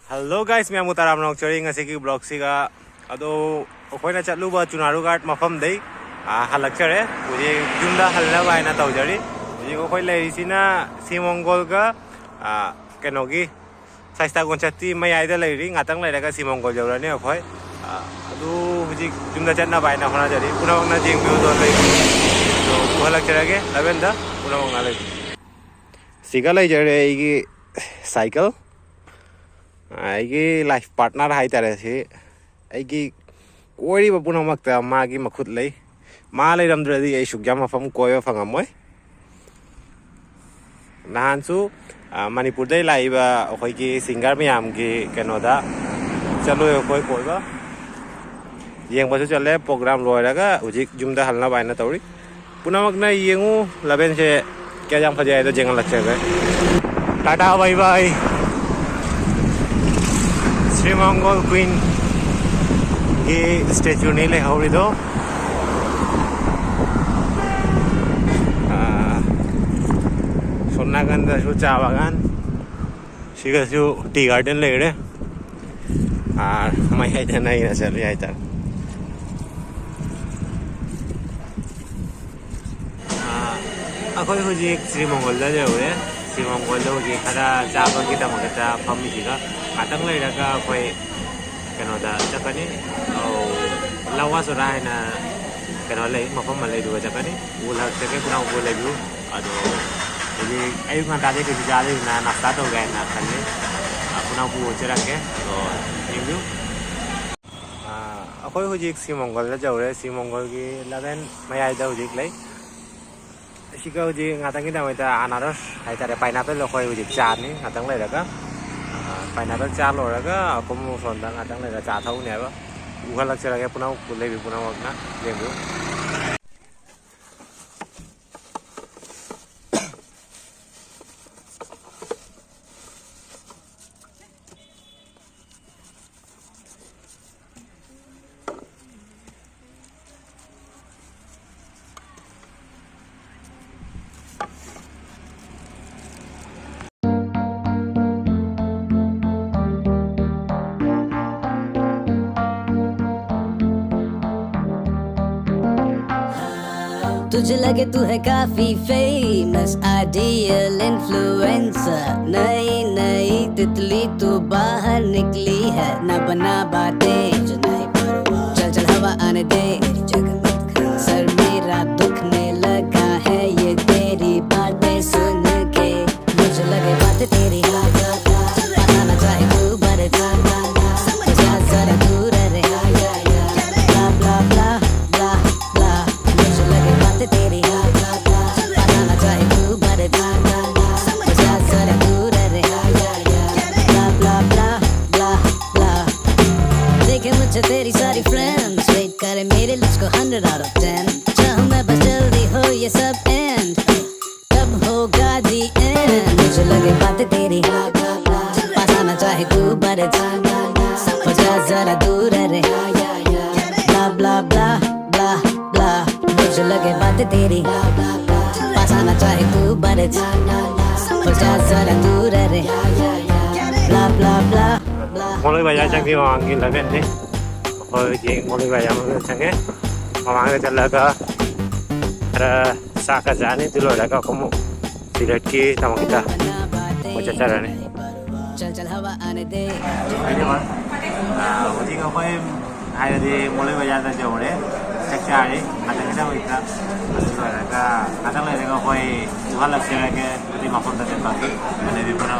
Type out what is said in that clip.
Hello guys, मैं मुताराम नौकरी ngasi ki blog siga ado अखोइना चलुबा चुनारू घाट मफम दे हलक्चरे उजे जुमदा हल्ला बायना तौजरी उजे अखोइ लेरिसिना सिमंगल का केनोगी साइस्ता गोंचती मयाइदा लेरि ngaतंग लेरगा सिमंगल जौरानि अखोइ अदु उजे जुमदा चन्ना बायना होना जरी पुनावंगना जिंग बिउ दो ले तो हलक्चरेगे लबेंदा पुनावंगना ले सिगा ले जरे इगी साइकिल आइगी लाइफ पार्टनर हाइतारे से आइगी कोई बपुना मक्ता मागी मखुद ले मा ले रमद्रदी ए सुग्या मफम कोयो फंगमोय नहानसु मणिपुर दे लाइबा अखोइगी सिंगर मयाम की केनोदा चलो अखोइ कोइबा येंबसु चले प्रोग्राम लोयरागा उजिक जुमदा हलना बायना तौरी पुनामकना येंगु लबेन से क्या जाम फजाय तो जेंगल लचेगे टाटा बाय बाय श्रीमंगल क्वीन की स्टैचू नहीं ले हौरी दो सोना गंदा शू चा बागान शिगा शू टी गार्डन ले गए मैं है तो नहीं ना चल रहा है तक अखोई हुजी श्रीमंगल दा जाओगे श्रीमंगल दा हुजी खरा चाबा की तमकता फमी जिगा आतंग ले रखा कोई केनोदा चकनी lawa surai na kenole mafam malai dua jakani ulah ceke kuna boleh dulu aduh jadi ayo kan tadi ke jari na nafta to gaya na kanne kuna bu cerak ke to ini aku hujik si Mongol lah jauh si Mongol ki lain maya ada hujik lagi sika hujik ngatang kita mau itu anaros hai tadi pineapple aku hujik car ni ngatang lagi dah pineapple car lo dah aku mau sondang ngatang lagi car tahu ni apa उहा लग चला गया पुना ले भी पुना वगना लेंगे तुझे लगे तू है काफी फेमस आइडियल इन्फ्लुएंसर नई नई तितली तू बाहर निकली है ना बना बातें चल चल हवा आने दे सर मेरा दुखने लगा है ये तेरी बातें सुन के मुझे लगे बातें तेरी पता ना चाहे तू बड़े जरा दूर रहे ब्ला ब्ला ब्ला ब्ला ब्ला मुझे लगे बातें तेरी पता ना चाहे तू बड़े जरा दूर रहे ब्ला ब्ला ब्ला ब्ला ब्ला देखे मुझे तेरी सारी फ्रेंड्स वेट करे मेरे लिस्ट को 100 out of 10 चाहूँ मैं बस जल्दी हो ये सब एंड कब होगा दी एंड मुझे लगे बातें तेरी पता ना चाहे तू बड़े जरा दूर रहे ब्ला ब्ला ब्ला ब्ला ब्ला मुझे लगे बातें तेरी पता ना चाहे तू बड़े जरा दूर रहे ब्ला ब्ला ब्ला ब्ला mulai banyak cangki mangin lagi nih oh jeng mulai banyak cangki mangin celaga ada saka jani dulu ada kamu tidak ki sama kita macam cara nih चल चल हवा आने दे ini mas uji ngapain ada di mulai banyak jauh deh cek cari ada kita kita ada lagi ngapain jual lagi lagi di makan tadi pagi ada di mana